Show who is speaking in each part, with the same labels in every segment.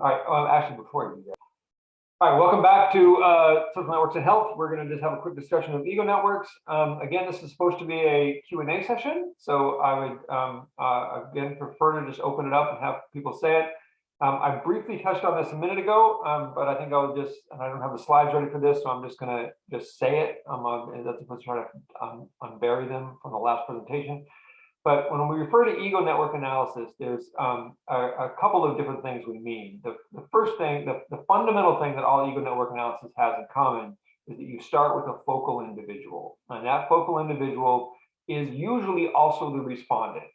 Speaker 1: All right, actually, before you do that. All right, welcome back to Social Networks and Health. We're going to just have a quick discussion of ego networks. Again, this is supposed to be a Q&A session, so I would, again, prefer to just open it up and have people say it. I briefly touched on this a minute ago, but I think I'll just, and I don't have the slides ready for this, so I'm just going to just say it. That's supposed to try to unbury them from the last presentation. But when we refer to ego network analysis, there's a couple of different things we mean. The first thing, the fundamental thing that all ego network analysis has in common is that you start with a focal individual. And that focal individual is usually also the respondent.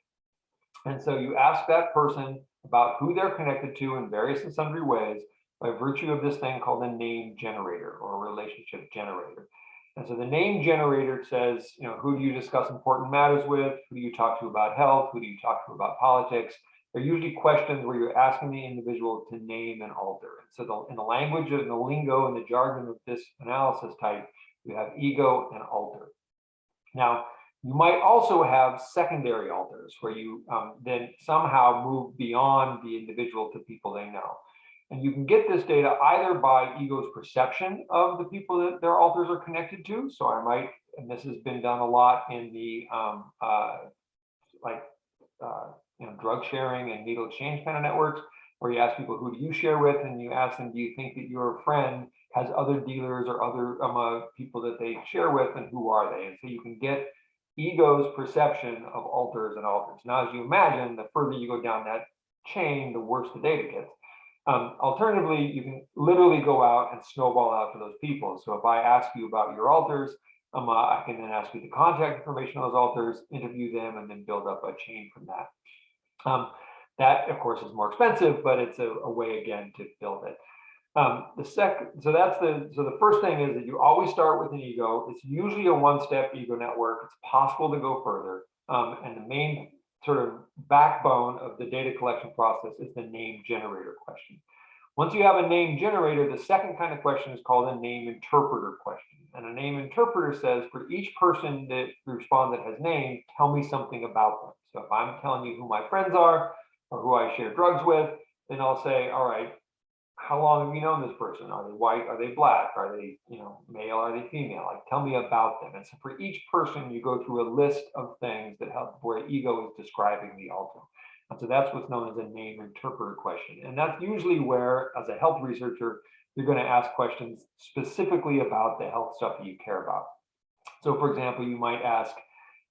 Speaker 1: And so you ask that person about who they're connected to in various and sundry ways by virtue of this thing called a name generator or a relationship generator. And so the name generator says, you know, who do you discuss important matters with? Who do you talk to about health? Who do you talk to about politics? They're usually questions where you're asking the individual to name and alter. And so in the language and the lingo and the jargon of this analysis type, you have ego and alter. Now, you might also have secondary alters where you then somehow move beyond the individual to people they know. And you can get this data either by ego's perception of the people that their alters are connected to. So I might, and this has been done a lot in the drug sharing and needle exchange kind of networks, where you ask people, who do you share with? And you ask them, do you think that your friend has other dealers or other people that they share with, and who are they? And so you can get ego's perception of alters and alters. Now, as you imagine, the further you go down that chain, the worse the data gets. Alternatively, you can literally go out and snowball out to those people. So if I ask you about your alters, I can then ask you the contact information of those alters, interview them, and then build up a chain from that. That, of course, is more expensive, but it's a way, again, to build it. The first thing is that you always start with an ego. It's usually a one-step ego network. It's possible to go further. And the main sort of backbone of the data collection process is the name generator question. Once you have a name generator, the second kind of question is called a name interpreter question. And a name interpreter says, for each person that the respondent has named, tell me something about them. So if I'm telling you who my friends are or who I share drugs with, then I'll say, all right, how long have you known this person? Are they white? Are they black? Are they, male? Are they female? Like, tell me about them. And so for each person, you go through a list of things that help where ego is describing the alter. And so that's what's known as a name interpreter question. And that's usually where, as a health researcher, you're going to ask questions specifically about the health stuff that you care about. So, for example, you might ask,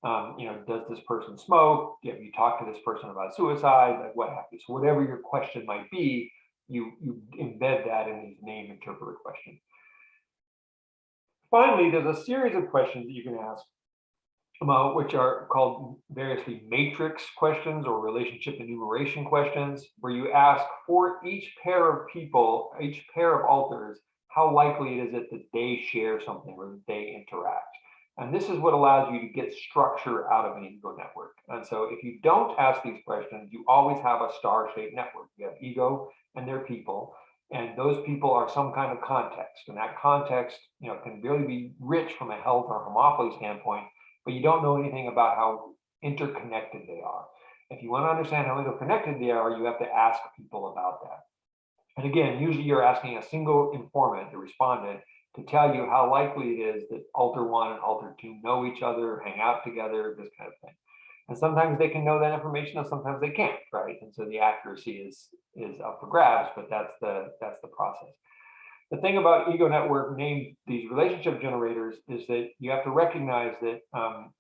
Speaker 1: does this person smoke? Have you talked to this person about suicide? Like, what have you? So whatever your question might be, you embed that in these name interpreter questions. Finally, there's a series of questions that you can ask, which are called variously matrix questions or relationship enumeration questions, where you ask for each pair of people, each pair of alters, how likely is it that they share something or that they interact. And this is what allows you to get structure out of an ego network. And so if you don't ask these questions, you always have a star-shaped network. You have ego and their people, and those people are some kind of context. And that context, can really be rich from a health or homophily standpoint, but you don't know anything about how interconnected they are. If you want to understand how interconnected they are, you have to ask people about that. And again, usually you're asking a single informant, the respondent, to tell you how likely it is that alter 1 and alter 2 know each other, hang out together, this kind of thing. And sometimes they can know that information, and sometimes they can't, right? And so the accuracy is up for grabs, but that's the process. The thing about ego network named these relationship generators is that you have to recognize that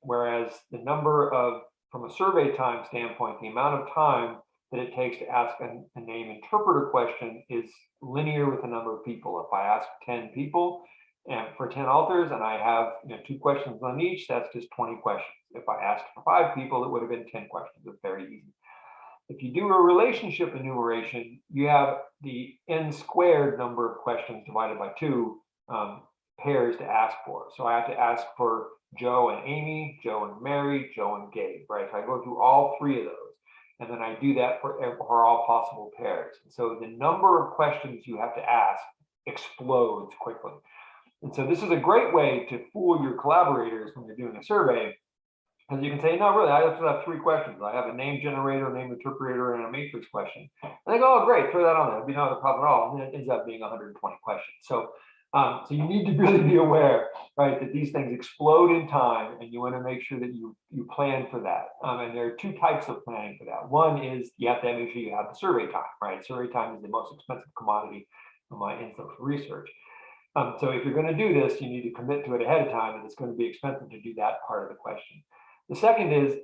Speaker 1: whereas the number of, from a survey time standpoint, the amount of time that it takes to ask a name interpreter question is linear with the number of people. If I ask 10 people and for 10 alters and I have 2 questions on each, that's just 20 questions. If I asked for 5 people, it would have been 10 questions. It's very easy. If you do a relationship enumeration, you have the n squared number of questions divided by 2 pairs to ask for. So I have to ask for Joe and Amy, Joe and Mary, Joe and Gabe, right? So I go through all 3 of those. And then I do that for all possible pairs. And so the number of questions you have to ask explodes quickly. And so this is a great way to fool your collaborators when you're doing a survey, Because you can say, no, really, I just have 3 questions. I have a name generator, name interpreter, and a matrix question. And they go, oh, great, throw that on there. There'd be no other problem at all. And then it ends up being 120 questions. So, so you need to really be aware, right, that these things explode in time, and you want to make sure that you plan for that. And there are 2 types of planning for that. One is you have to make sure you have the survey time, right? Survey time is the most expensive commodity in social research. So if you're going to do this, you need to commit to it ahead of time, and it's going to be expensive to do that part of the question. The second is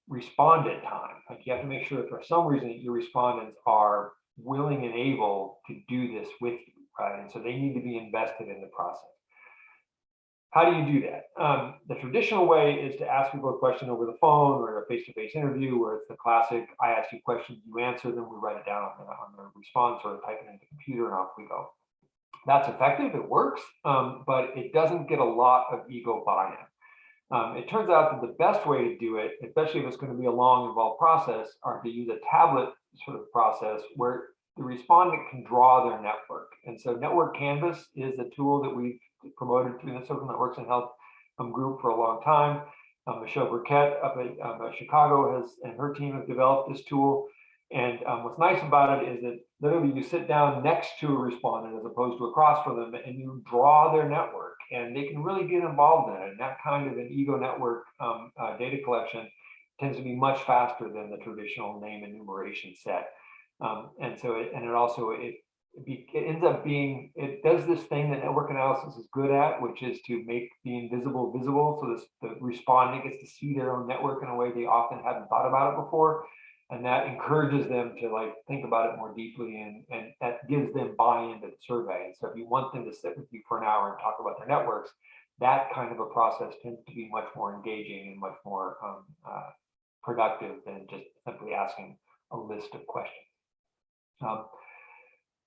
Speaker 1: respondent time. Like you have to make sure that for some reason your respondents are willing and able to do this with you, right? And so they need to be invested in the process. How do you do that? The traditional way is to ask people a question over the phone or a face-to-face interview, where it's the classic, I ask you questions, you answer them, we write it down on the response or type it into the computer, and off we go. That's effective, it works, but it doesn't get a lot of ego buy-in. It turns out that the best way to do it, especially if it's going to be a long, involved process, are to use a tablet sort of process where the respondent can draw their network. And so Network Canvas is a tool that we've promoted through the Social Networks and Health group for a long time. Michelle Burkett up at Chicago and her team have developed this tool. And what's nice about it is that literally you sit down next to a respondent as opposed to across from them, and you draw their network, and they can really get involved in it. And that kind of an ego network data collection tends to be much faster than the traditional name enumeration set. And so it ends up being, it does this thing that network analysis is good at, which is to make the invisible visible. So the respondent gets to see their own network in a way they often hadn't thought about it before. And that encourages them to like think about it more deeply, and that gives them buy-in to the survey. And so if you want them to sit with you for an hour and talk about their networks, that kind of a process tends to be much more engaging and much more productive than just simply asking a list of questions. All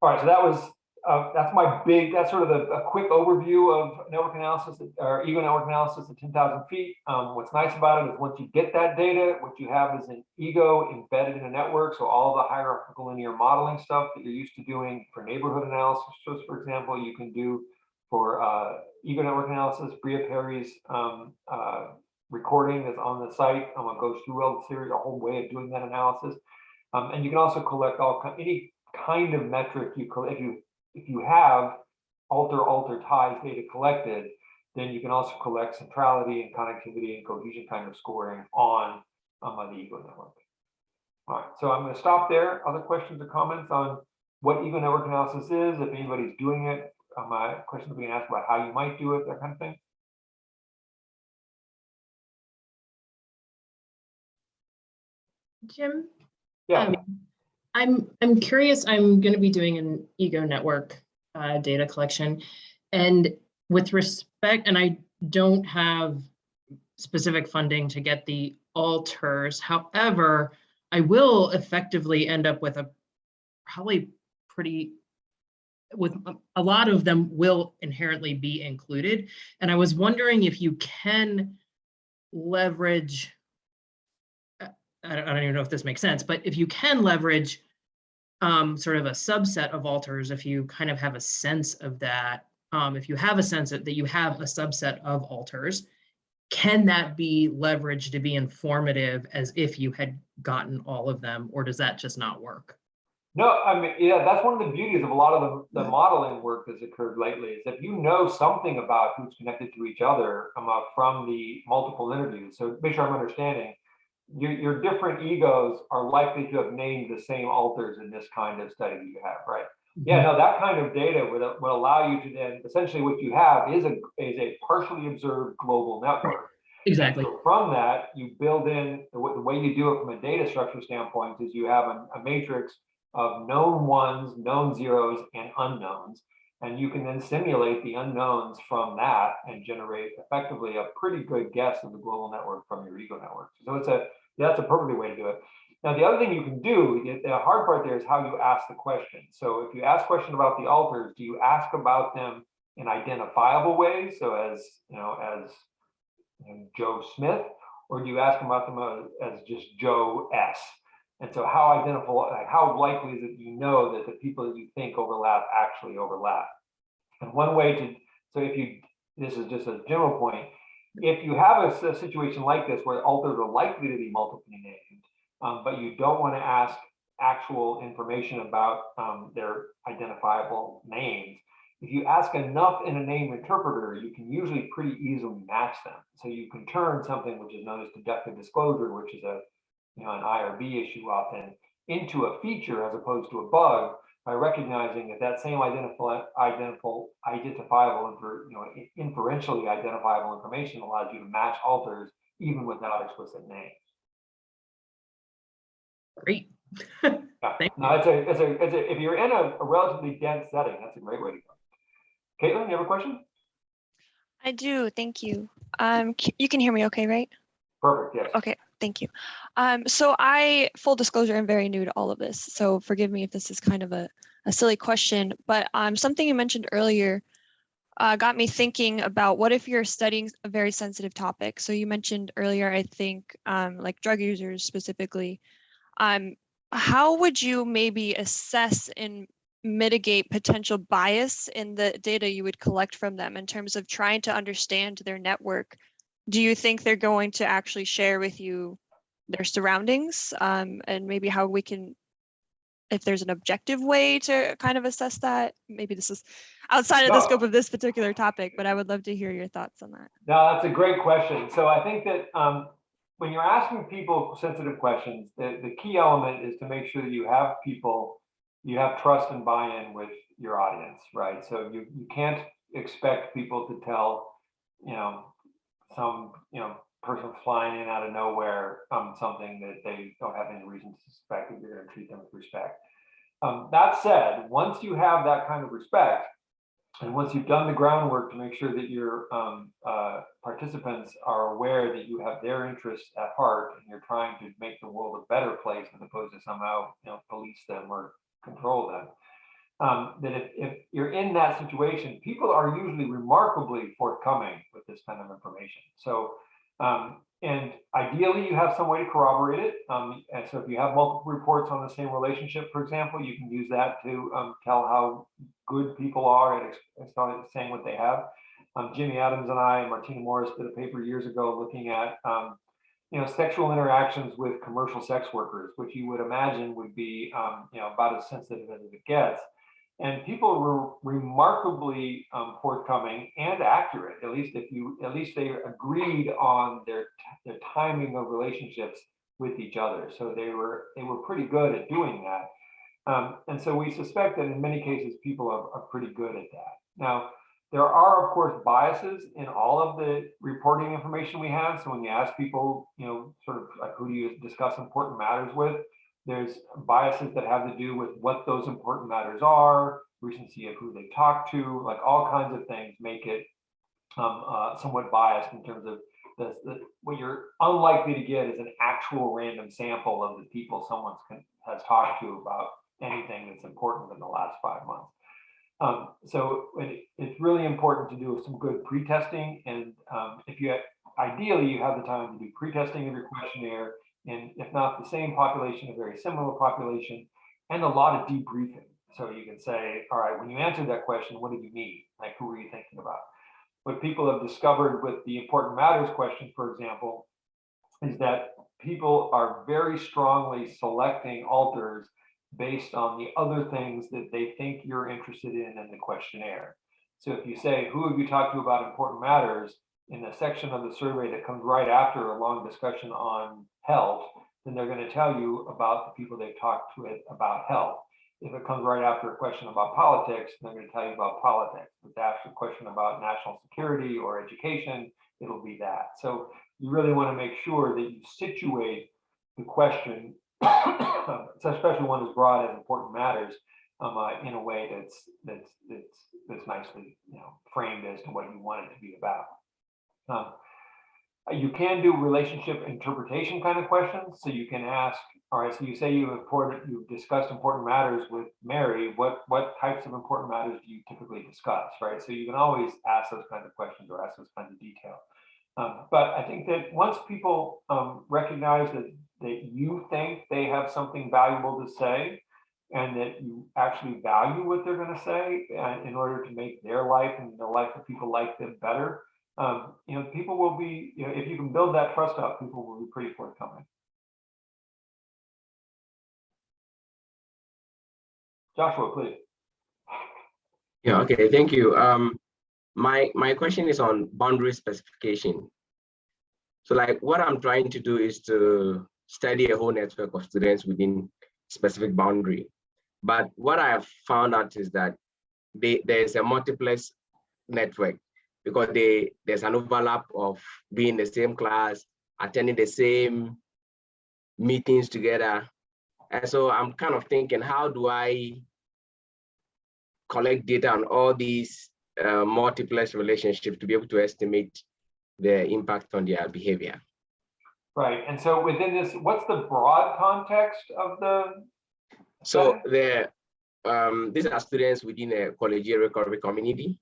Speaker 1: right, so that was that's sort of a quick overview of network analysis or ego network analysis at 10,000 feet. What's nice about it is once you get that data, what you have is an ego embedded in a network. So all the hierarchical linear modeling stuff that you're used to doing for neighborhood analysis, just for example, you can do for ego network analysis. Bria Perry's recording is on the site. It goes through a whole way of doing that analysis. And you can also collect any kind of metric you collect. If you have alter ties data collected, then you can also collect centrality and connectivity and cohesion kind of scoring on the ego network. All right, so I'm going to stop there. Other questions or comments on what ego network analysis is, if anybody's doing it, questions being asked about how you might do it, that kind of thing.
Speaker 2: Jim?
Speaker 1: Yeah.
Speaker 2: I'm curious. I'm going to be doing an ego network data collection, and with respect, and I don't have specific funding to get the alters. However, I will effectively end up with with a lot of them will inherently be included. And I was wondering if you can leverage, I don't even know if this makes sense, but if you can leverage sort of a subset of alters, if you kind of have a sense of that, if you have a sense that you have a subset of alters, can that be leveraged to be informative as if you had gotten all of them, or does that just not work?
Speaker 1: No, I mean, yeah, that's one of the beauties of a lot of the modeling work that's occurred lately, is if you know something about who's connected to each other from the multiple interviews. So make sure I'm understanding, your different egos are likely to have named the same alters in this kind of study that you have, right? Yeah, no, that kind of data would allow you to then, essentially what you have is a partially observed global network.
Speaker 2: Exactly.
Speaker 1: So from that, you build in, the way you do it from a data structure standpoint is you have a matrix of known ones, known zeros, and unknowns. And you can then simulate the unknowns from that and generate effectively a pretty good guess of the global network from your ego network. So that's a perfect way to do it. Now, the other thing you can do, the hard part there is how you ask the question. So if you ask a question about the alters, do you ask about them in identifiable ways? So as Joe Smith, or do you ask about them as just Joe S? And so how likely is it that the people that you think overlap actually overlap? And one way to, so this is just a general point, If you have a situation like this where alters are likely to be multiply named, but you don't want to ask actual information about their identifiable names, if you ask enough in a name interpreter, you can usually pretty easily match them. So you can turn something which is known as deductive disclosure, which is a an IRB issue often, into a feature as opposed to a bug by recognizing that that same inferentially identifiable information allows you to match alters even without explicit names.
Speaker 2: Great.
Speaker 1: Yeah.
Speaker 2: Thank
Speaker 1: No, if you're in a relatively dense setting, that's a great way to go. Caitlin, you have a question?
Speaker 3: I do, thank you. You can hear me okay, right?
Speaker 1: Perfect, yes.
Speaker 3: Okay, thank you. So full disclosure, I'm very new to all of this, so forgive me if this is kind of a silly question, but something you mentioned earlier got me thinking about what if you're studying a very sensitive topic. So you mentioned earlier, I think, like drug users specifically. How would you maybe assess and mitigate potential bias in the data you would collect from them in terms of trying to understand their network? Do you think they're going to actually share with you their surroundings, and maybe how we can, if there's an objective way to kind of assess that? Maybe this is outside of the scope of this particular topic, but I would love to hear your thoughts on that.
Speaker 1: No, that's a great question. So I think that when you're asking people sensitive questions, the key element is to make sure that you have trust and buy-in with your audience, right? So you can't expect people to tell, some, person flying in out of nowhere something that they don't have any reason to suspect that you're going to treat them with respect. That said, once you have that kind of respect, and once you've done the groundwork to make sure that your participants are aware that you have their interests at heart and you're trying to make the world a better place as opposed to somehow police them or control them, that if you're in that situation, people are usually remarkably forthcoming with this kind of information. So, and ideally you have some way to corroborate it. And so if you have multiple reports on the same relationship, for example, you can use that to tell how good people are at saying what they have. Jimmy Adams and I and Martina Morris did a paper years ago looking at sexual interactions with commercial sex workers, which you would imagine would be about as sensitive as it gets. And people were remarkably forthcoming and accurate. At least they agreed on their timing of relationships with each other. So they were pretty good at doing that. And so we suspect that in many cases people are pretty good at that. Now, there are of course biases in all of the reporting information we have. So when you ask people, sort of like who do you discuss important matters with, there's biases that have to do with what those important matters are, recency of who they talk to, like all kinds of things make it somewhat biased in terms of what you're unlikely to get is an actual random sample of the people someone has talked to about anything that's important in the last 5 months. So it's really important to do some good pre-testing, and ideally you have the time to do pre-testing of your questionnaire, and if not the same population, a very similar population, and a lot of debriefing. So you can say, all right, when you answered that question, what did you mean? Like, who were you thinking about? What people have discovered with the important matters question, for example, is that people are very strongly selecting alters based on the other things that they think you're interested in the questionnaire. So if you say, who have you talked to about important matters, in the section of the survey that comes right after a long discussion on health, then they're going to tell you about the people they've talked with about health. If it comes right after a question about politics, they're going to tell you about politics. If it's after a question about national security or education, it'll be that. So you really want to make sure that you situate the question, especially one as broad as important matters, in a way that's nicely framed as to what you want it to be about. You can do relationship interpretation kind of questions. So you can ask, all right, so you say you've discussed important matters with Mary, what types of important matters do you typically discuss, right? So you can always ask those kinds of questions or ask those kinds of detail. But I think that once people recognize that you think they have something valuable to say, and that you actually value what they're going to say in order to make their life and the life of people like them better, People will be, if you can build that trust up, people will be pretty forthcoming. Joshua, please.
Speaker 4: Yeah, okay, thank you. My question is on boundary specification. So like what I'm trying to do is to study a whole network of students within specific boundary. But what I have found out is that there's a multiplex network because there's an overlap of being in the same class, attending the same meetings together. And so I'm kind of thinking, how do I collect data on all these multiplex relationships to be able to estimate the impact on their behavior?
Speaker 1: Right. And so within this, what's the broad context of the?
Speaker 4: So these are students within a collegiate recovery community.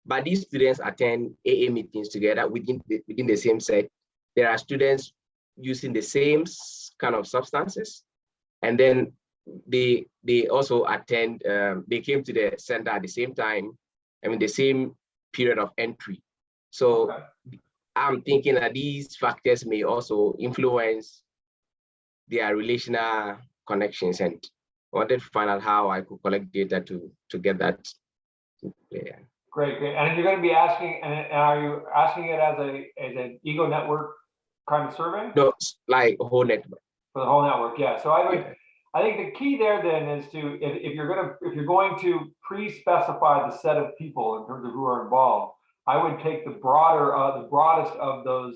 Speaker 4: But these students attend AA meetings together within the same set. There are students using the same kind of substances. And then they also attend, they came to the center at the same time, the same period of entry. So okay. I'm thinking that these factors may also influence their relational connections, and I wanted to find out how I could collect data to get that. Yeah.
Speaker 1: Great. And you're going to be asking, and are you asking it as an ego network kind of survey?
Speaker 4: No, like a whole network.
Speaker 1: For the whole network, yeah. So I think the key there then is to, if you're going to pre-specify the set of people in terms of who are involved, I would take the broadest of those,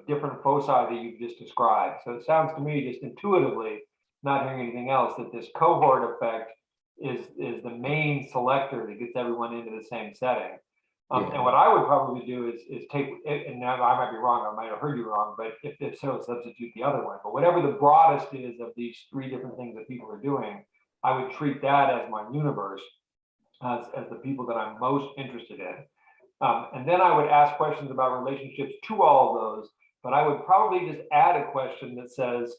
Speaker 1: different foci that you've just described. So it sounds to me, just intuitively, not hearing anything else, that this cohort effect is the main selector that gets everyone into the same setting. And what I would probably do is take, and now I might be wrong, I might have heard you wrong, but if so, substitute the other one. But whatever the broadest is of these three different things that people are doing, I would treat that as my universe, as the people that I'm most interested in. And then I would ask questions about relationships to all of those, but I would probably just add a question that says,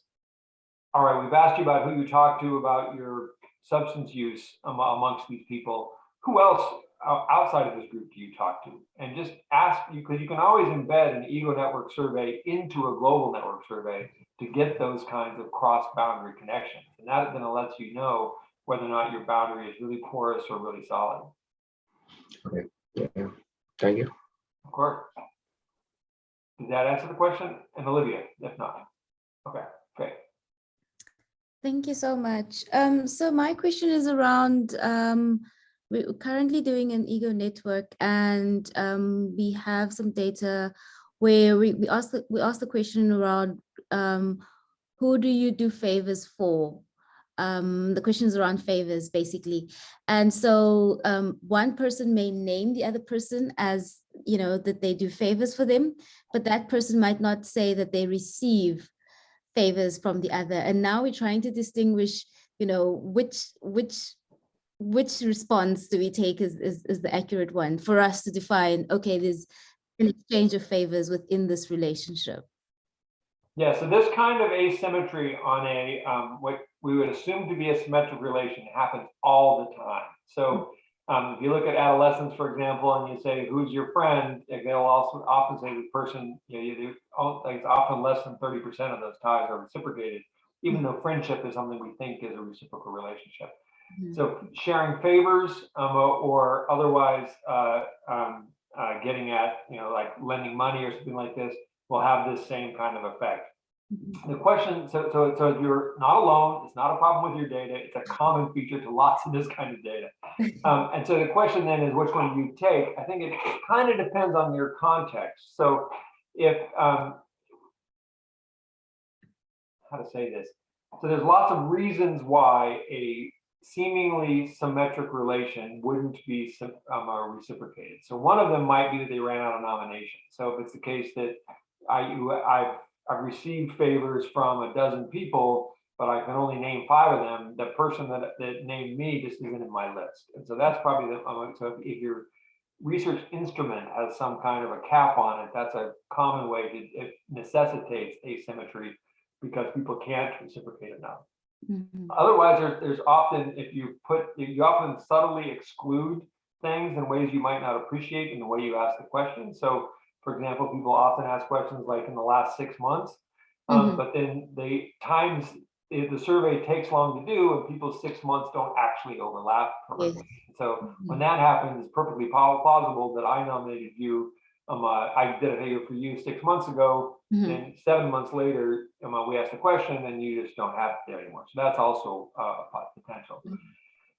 Speaker 1: all right, we've asked you about who you talk to about your substance use amongst these people. Who else outside of this group do you talk to? And just ask, because you can always embed an ego network survey into a global network survey to get those kinds of cross-boundary connections. And that then lets you know whether or not your boundary is really porous or really solid.
Speaker 4: Okay, yeah, thank you.
Speaker 1: Of course. Did that answer the question? And Olivia, if not. Okay, great.
Speaker 5: Thank you so much. So my question is around, we're currently doing an ego network, and we have some data where we ask the question around who do you do favors for? The question is around favors, basically. And so one person may name the other person as, that they do favors for them, but that person might not say that they receive favors from the other. And now we're trying to distinguish, which response do we take is the accurate one for us to define, okay, there's an exchange of favors within this relationship.
Speaker 1: Yeah, so this kind of asymmetry on a what we would assume to be a symmetric relation happens all the time. So if you look at adolescents, for example, and you say, who's your friend, they'll also often say the person, it's often less than 30% of those ties are reciprocated, even though friendship is something we think is a reciprocal relationship. So sharing favors or otherwise getting at, like lending money or something like this will have this same kind of effect. The question, so you're not alone, it's not a problem with your data, it's a common feature to lots of this kind of data. And so the question then is, which one do you take? I think it kind of depends on your context. So if, how to say this? So there's lots of reasons why a seemingly symmetric relation wouldn't be reciprocated. So one of them might be that they ran out of nominations. So if it's the case that I've received favors from a dozen people, but I can only name 5 of them, the person that named me just isn't in my list. And so that's probably so if your research instrument has some kind of a cap on it, that's a common way it necessitates asymmetry because people can't reciprocate enough. Otherwise, there's often, if you often subtly exclude things in ways you might not appreciate in the way you ask the question. So, for example, people often ask questions like in the last 6 months, but then the survey takes long to do, and people's 6 months don't actually overlap perfectly. So when that happens, it's perfectly plausible that I nominated you. I did a video for you 6 months ago, and 7 months later, we asked the question, and you just don't have it there anymore. So that's also a potential.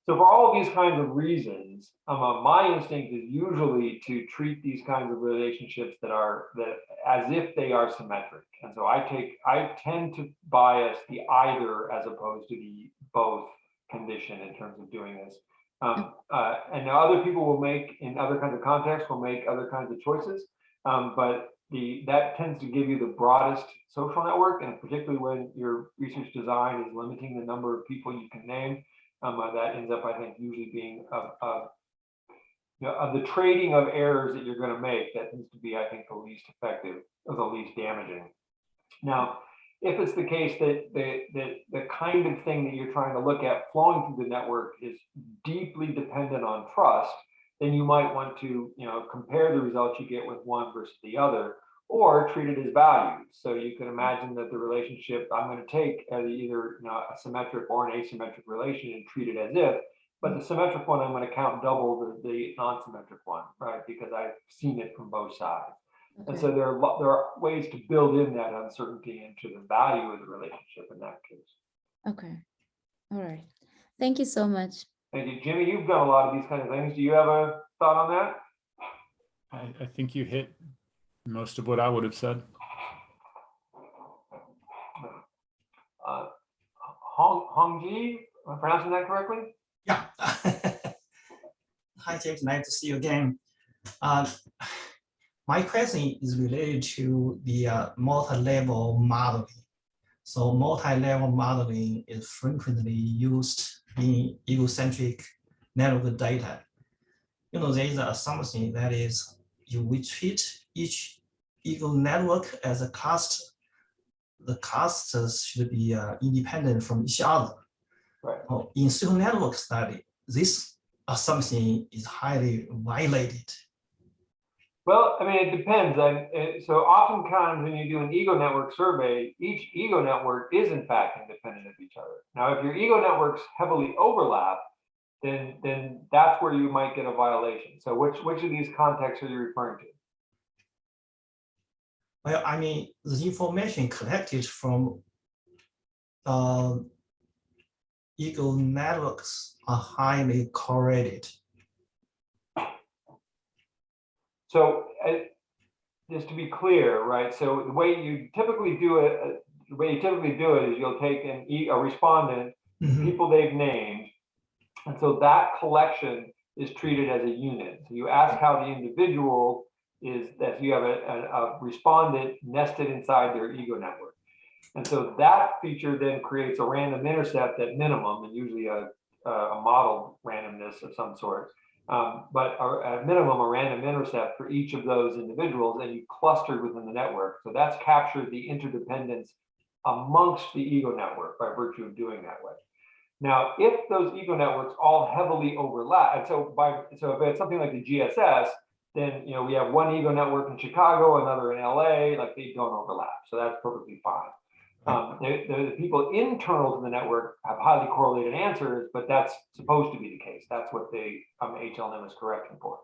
Speaker 1: So for all of these kinds of reasons, my instinct is usually to treat these kinds of relationships that as if they are symmetric. And so I tend to bias the either as opposed to the both condition in terms of doing this. And now other people will make, in other kinds of contexts, will make other kinds of choices. But that tends to give you the broadest social network, and particularly when your research design is limiting the number of people you can name. That ends up, I think, usually being of the trading of errors that you're going to make. That tends to be, I think, the least effective or the least damaging. Now, if it's the case that the kind of thing that you're trying to look at flowing through the network is deeply dependent on trust, then you might want to compare the results you get with one versus the other, or treat it as values. So you can imagine that the relationship I'm going to take as either a symmetric or an asymmetric relation and treat it as if, but the symmetric one I'm going to count double the non-symmetric one, right? Because I've seen it from both sides. And so there are ways to build in that uncertainty into the value of the relationship in that case.
Speaker 5: Okay. All right. Thank you so much.
Speaker 1: Thank you. Jimmy, you've done a lot of these kind of things. Do you have a thought on that?
Speaker 6: I think you hit most of what I would have said.
Speaker 1: Hongji, am I pronouncing that correctly?
Speaker 7: Yeah. Hi, James. Nice to see you again. My question is related to the multi-level modeling. So multi-level modeling is frequently used in egocentric network data. There is an assumption that is, we treat each ego network as a cluster. The clusters should be independent from each other.
Speaker 1: Right.
Speaker 7: In social network study, this assumption is highly violated.
Speaker 1: Well, I mean, it depends. So oftentimes when you do an ego network survey, each ego network is in fact independent of each other. Now, if your ego networks heavily overlap, then that's where you might get a violation. So which of these contexts are you referring to?
Speaker 7: Well, I mean, the information collected from ego networks are highly correlated.
Speaker 1: So just to be clear, right? So the way you typically do it, is you'll take a respondent, people they've named, and so that collection is treated as a unit. So you ask how the individual is, that you have a respondent nested inside their ego network. And so that feature then creates a random intercept at minimum, and usually a modeled randomness of some sort. But at minimum, a random intercept for each of those individuals, and you clustered within the network. So that's captured the interdependence amongst the ego network by virtue of doing that way. Now, if those ego networks all heavily overlap, and so if it's something like the GSS, then we have one ego network in Chicago, another in LA, like they don't overlap. So that's perfectly fine. The people internal to the network have highly correlated answers, but that's supposed to be the case. That's what the HLM is correcting for.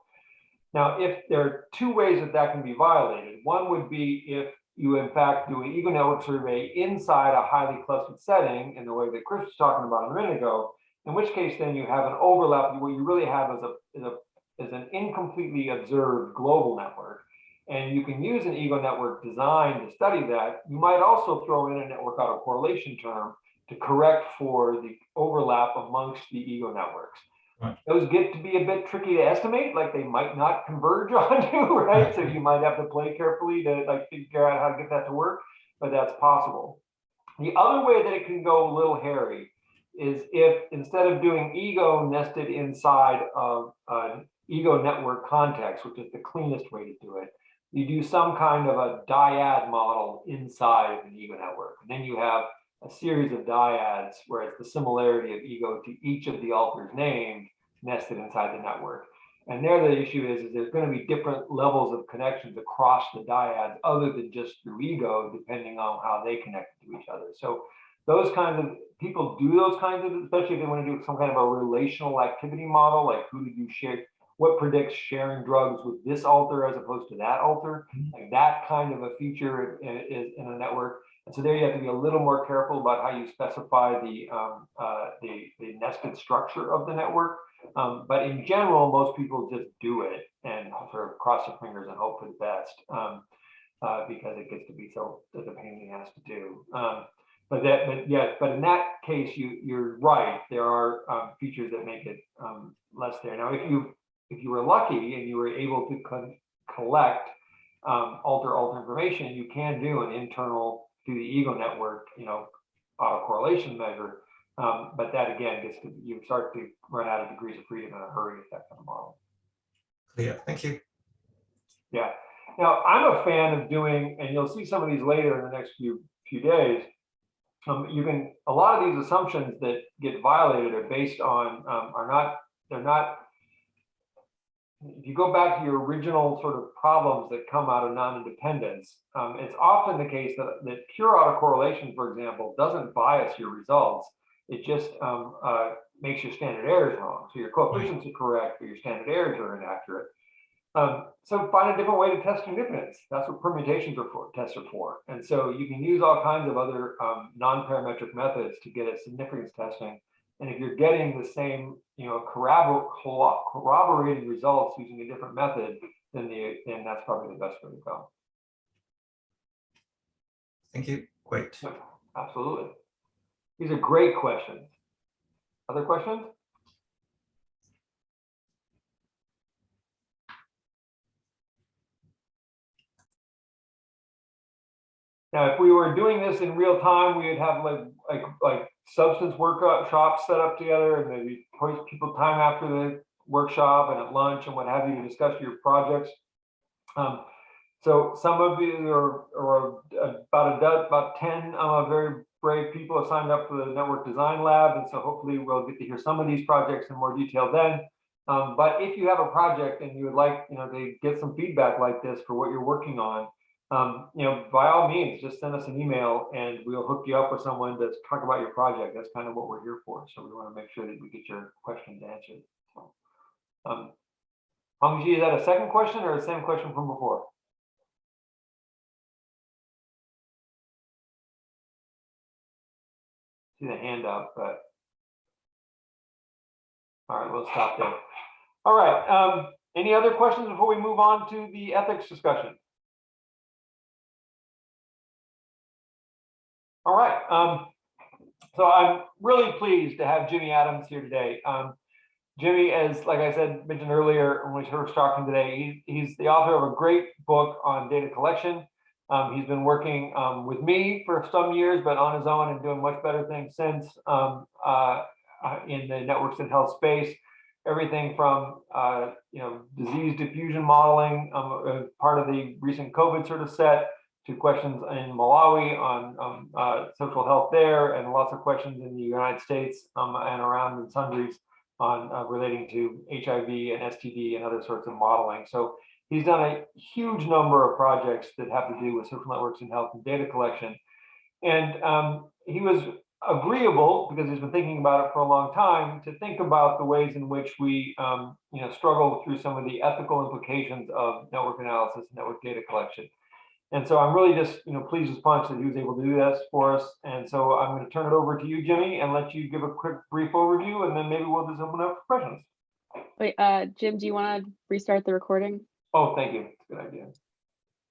Speaker 1: Now, if there are two ways that can be violated, one would be if you in fact do an ego network survey inside a highly clustered setting in the way that Chris was talking about a minute ago, in which case then you have an overlap. What you really have is an incompletely observed global network. And you can use an ego network design to study that. You might also throw in a network autocorrelation term to correct for the overlap amongst the ego networks. Right. Those get to be a bit tricky to estimate, like they might not converge onto, right? So you might have to play carefully to figure out how to get that to work, but that's possible. The other way that it can go a little hairy is if instead of doing ego nested inside of an ego network context, which is the cleanest way to do it, you do some kind of a dyad model inside of an ego network. And then you have a series of dyads where it's the similarity of ego to each of the authors named nested inside the network. And there the issue is there's going to be different levels of connections across the dyads other than just through ego, depending on how they connect to each other. So those kinds of people do those kinds of, especially if they want to do some kind of a relational activity model, like who do you share, what predicts sharing drugs with this alter as opposed to that alter, like that kind of a feature is in a network. And so there you have to be a little more careful about how you specify the nested structure of the network. But in general, most people just do it and sort of cross their fingers and hope for the best because it gets to be so the pain in the ass to do. But in that case, you're right. There are features that make it less there. Now, if you were lucky and you were able to collect alter information, you can do an internal through the ego network, autocorrelation measure. But that again gets to, you start to run out of degrees of freedom in a hurry with that kind of model.
Speaker 7: Clear. Thank you.
Speaker 1: Yeah. Now I'm a fan of doing, and you'll see some of these later in the next few days. A lot of these assumptions that get violated are based on they're not. If you go back to your original sort of problems that come out of non-independence, it's often the case that pure autocorrelation, for example, doesn't bias your results. It just makes your standard errors wrong. So your coefficients are correct, but your standard errors are inaccurate. So find a different way to test significance. That's what permutations are for, tests are for. And so you can use all kinds of other non-parametric methods to get at significance testing. And if you're getting the same, corroborating results using a different method, then that's probably the best way to go.
Speaker 7: Thank you. Great.
Speaker 1: Absolutely. These are great questions. Other questions? Now, if we were doing this in real time, we would have like substance workshops set up together, and maybe people time after the workshop and at lunch and what have you to discuss your projects. So some of you are about 10 very brave people have signed up for the Network Design Lab, and so hopefully we'll get to hear some of these projects in more detail then. But if you have a project and you would like to get some feedback like this for what you're working on, by all means, just send us an email and we'll hook you up with someone to talk about your project. That's kind of what we're here for. So we want to make sure that we get your questions answered. So, Hongji, is that a second question or the same question from before? See the hand up, but all right, we'll stop there. All right. Any other questions before we move on to the ethics discussion? All right. So I'm really pleased to have Jimmy Adams here today. Jimmy, as like I said, mentioned earlier when we were talking today, he's the author of a great book on data collection. He's been working with me for some years, but on his own and doing much better things since in the networks and health space. Everything from disease diffusion modeling, part of the recent COVID sort of set, to questions in Malawi on social health there, and lots of questions in the United States and around in sundries on relating to HIV and STD and other sorts of modeling. So he's done a huge number of projects that have to do with social networks and health and data collection. And he was agreeable, because he's been thinking about it for a long time, to think about the ways in which we struggle through some of the ethical implications of network analysis and network data collection. And so I'm really just pleased as punch that he was able to do this for us. And so I'm going to turn it over to you, Jimmy, and let you give a quick brief overview, and then maybe we'll just open up for questions.
Speaker 8: Wait, Jim, do you want to restart the recording?
Speaker 1: Oh, thank you. Good idea.